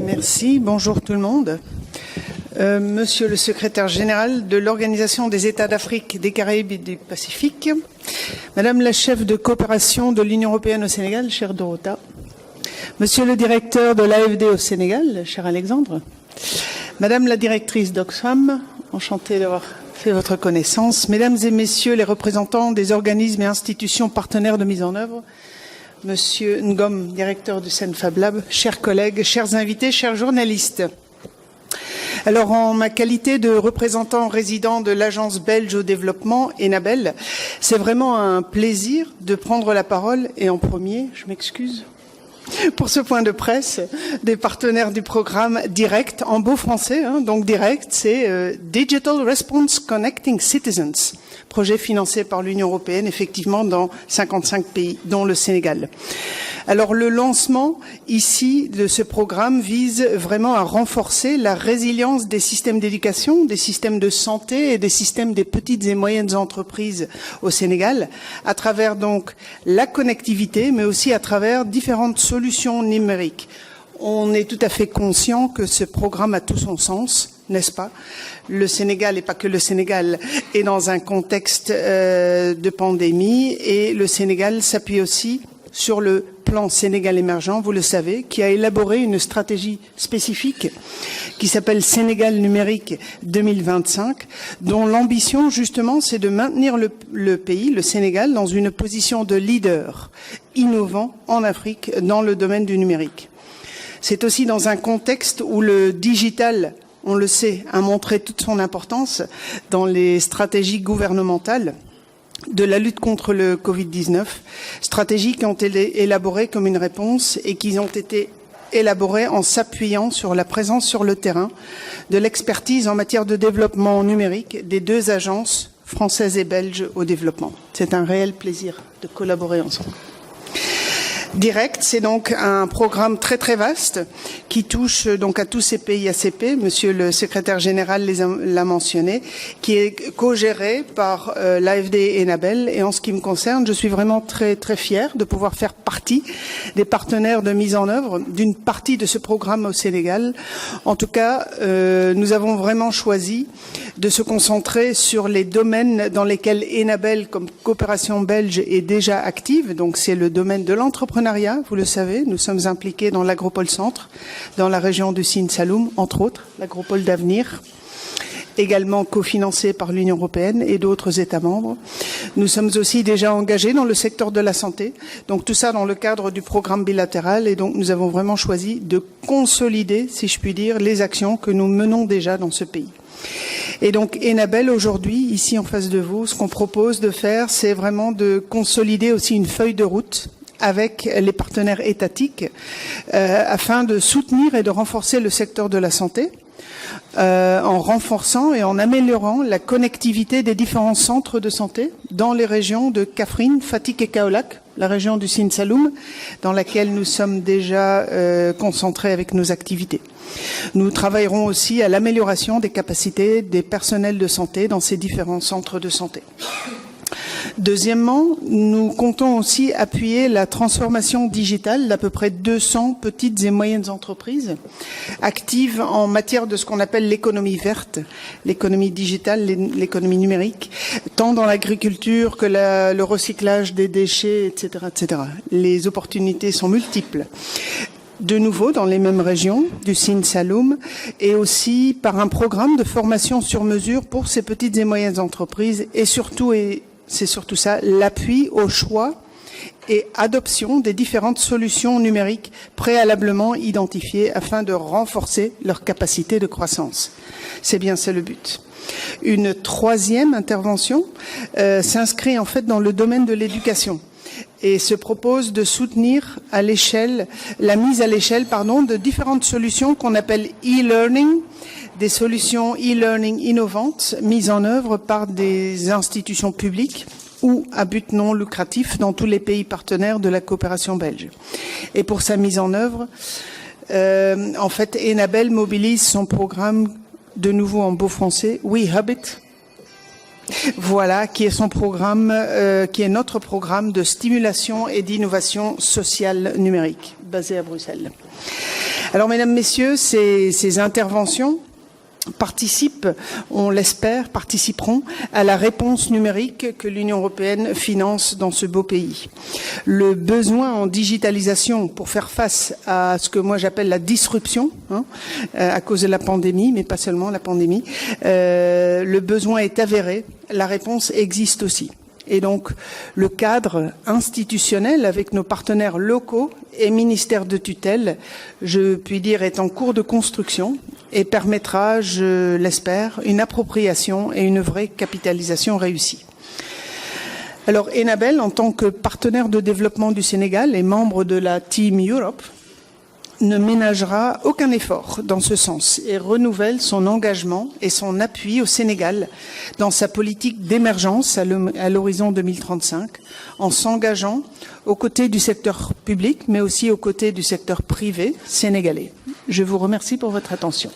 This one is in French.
Merci, bonjour tout le monde. Monsieur le secrétaire général de l'Organisation des États d'Afrique, des Caraïbes et du Pacifique, Madame la chef de coopération de l'Union européenne au Sénégal, chère Dorota, Monsieur le directeur de l'AFD au Sénégal, cher Alexandre, Madame la directrice d'Oxfam, enchantée d'avoir fait votre connaissance, Mesdames et Messieurs les représentants des organismes et institutions partenaires de mise en œuvre, Monsieur Ngom, directeur du Senfab Lab, chers collègues, chers invités, chers journalistes. Alors, en ma qualité de représentant résident de l'Agence belge au développement, Enabel, c'est vraiment un plaisir de prendre la parole et en premier, je m'excuse, pour ce point de presse des partenaires du programme Direct, en beau français, donc Direct, c'est Digital Response Connecting Citizens, projet financé par l'Union européenne, effectivement, dans 55 pays, dont le Sénégal. Alors, le lancement, ici, de ce programme vise vraiment à renforcer la résilience des systèmes d'éducation, des systèmes de santé et des systèmes des petites et moyennes entreprises au Sénégal, à travers donc la connectivité, mais aussi à travers différentes solutions numériques. On est tout à fait conscient que ce programme a tout son sens, n'est-ce pas? Le Sénégal, et pas que le Sénégal, est dans un contexte de pandémie et le Sénégal s'appuie aussi sur le plan Sénégal émergent, vous le savez, qui a élaboré une stratégie spécifique qui s'appelle Sénégal numérique 2025, dont l'ambition, justement, c'est de maintenir le pays, le Sénégal, dans une position de leader innovant en Afrique dans le domaine du numérique. C'est aussi dans un contexte où le digital, on le sait, a montré toute son importance dans les stratégies gouvernementales de la lutte contre le Covid-19, stratégies qui ont été élaborées comme une réponse et qui ont été élaborées en s'appuyant sur la présence sur le terrain de l'expertise en matière de développement numérique des deux agences françaises et belges au développement. C'est un réel plaisir de collaborer ensemble. Direct, c'est donc un programme très très vaste qui touche donc à tous ces pays ACP, Monsieur le secrétaire général l'a mentionné, qui est co-géré par l'AFD et Enabel. Et en ce qui me concerne, je suis vraiment très très fière de pouvoir faire partie des partenaires de mise en œuvre d'une partie de ce programme au Sénégal. En tout cas, nous avons vraiment choisi de se concentrer sur les domaines dans lesquels Enabel, comme coopération belge, est déjà active. Donc c'est le domaine de l'entrepreneuriat. Vous le savez, nous sommes impliqués dans l'Agropole Centre, dans la région du Sine Saloum, entre autres, l'Agropole d'Avenir, également cofinancé par l'Union européenne et d'autres États membres. Nous sommes aussi déjà engagés dans le secteur de la santé, donc tout ça dans le cadre du programme bilatéral, et donc nous avons vraiment choisi de consolider, si je puis dire, les actions que nous menons déjà dans ce pays. Et donc, Enabel, aujourd'hui, ici en face de vous, ce qu'on propose de faire, c'est vraiment de consolider aussi une feuille de route avec les partenaires étatiques afin de soutenir et de renforcer le secteur de la santé en renforçant et en améliorant la connectivité des différents centres de santé dans les régions de Kaffrine, Fatick et Kaolack, la région du Sine Saloum, dans laquelle nous sommes déjà concentrés avec nos activités. Nous travaillerons aussi à l'amélioration des capacités des personnels de santé dans ces différents centres de santé. Deuxièmement, nous comptons aussi appuyer la transformation digitale d'à peu près 200 petites et moyennes entreprises actives en matière de ce qu'on appelle l'économie verte, l'économie digitale, l'économie numérique, tant dans l'agriculture que le recyclage des déchets, etc., etc. Les opportunités sont multiples. De nouveau dans les mêmes régions du Sine Saloum et aussi par un programme de formation sur mesure pour ces petites et moyennes entreprises et surtout, et c'est surtout ça, l'appui au choix et adoption des différentes solutions numériques préalablement identifiées afin de renforcer leur capacité de croissance. C'est bien ça le but. Une troisième intervention s'inscrit en fait dans le domaine de l'éducation et se propose de soutenir à l'échelle, la mise à l'échelle, de différentes solutions qu'on appelle e-learning, des solutions e-learning innovantes mises en œuvre par des institutions publiques ou à but non lucratif dans tous les pays partenaires de la coopération belge. Et pour sa mise en œuvre, en fait, Enabel mobilise son programme, de nouveau en beau français, We Habit. Voilà, qui est son programme, qui est notre programme de stimulation et d'innovation sociale numérique. basé à Bruxelles. Alors, mesdames, messieurs, ces interventions participeront à la réponse numérique que l'Union européenne finance dans ce beau pays. Le besoin en digitalisation pour faire face à ce que moi j'appelle la disruption, à cause de la pandémie, mais pas seulement la pandémie, le besoin est avéré, la réponse existe aussi. Et donc, le cadre institutionnel avec nos partenaires locaux et ministères de tutelle, je puis dire, est en cours de construction et permettra, je l'espère, une appropriation et une vraie capitalisation réussie. Alors, Enabel, en tant que partenaire de développement du Sénégal et membre de la Team Europe, ne ménagera aucun effort dans ce sens et renouvelle son engagement et son appui au Sénégal dans sa politique d'émergence à l'horizon 2035, en s'engageant aux côtés du secteur public, mais aussi aux côtés du secteur privé sénégalais. Je vous remercie pour votre attention.